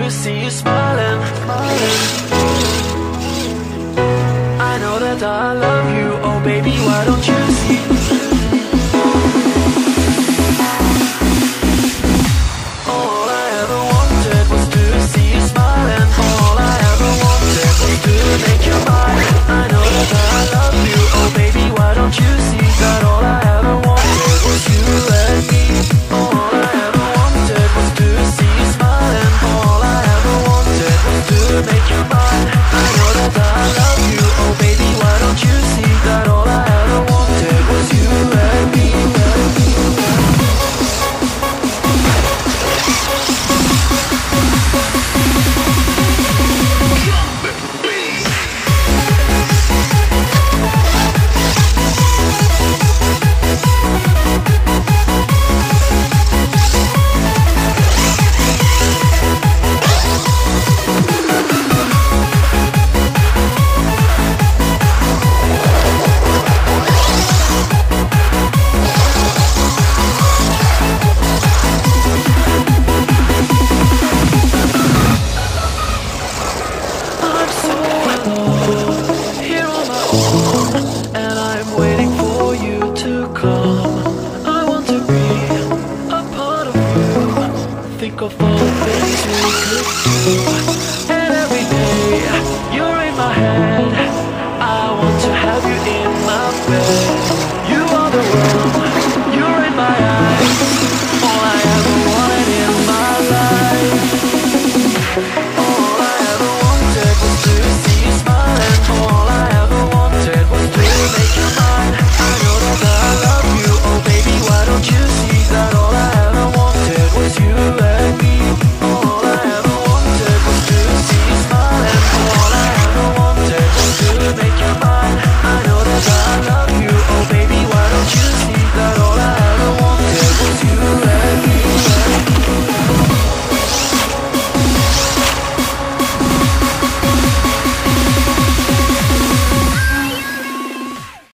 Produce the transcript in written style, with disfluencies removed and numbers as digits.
to see you smiling. I know that I love you, oh baby, why don't you see? All I ever wanted was to see you smiling. All I ever wanted was to make you mine. I know that I love you, oh baby, why don't you see that all I ever wanted was you and me. All I ever wanted was to see you smiling. All I ever wanted was to make you mine. I know that I love you, oh baby, why don't you see that all I ever wanted was you and me. And I'm waiting for you to come. I want to be a part of you. Think of all the things we could do.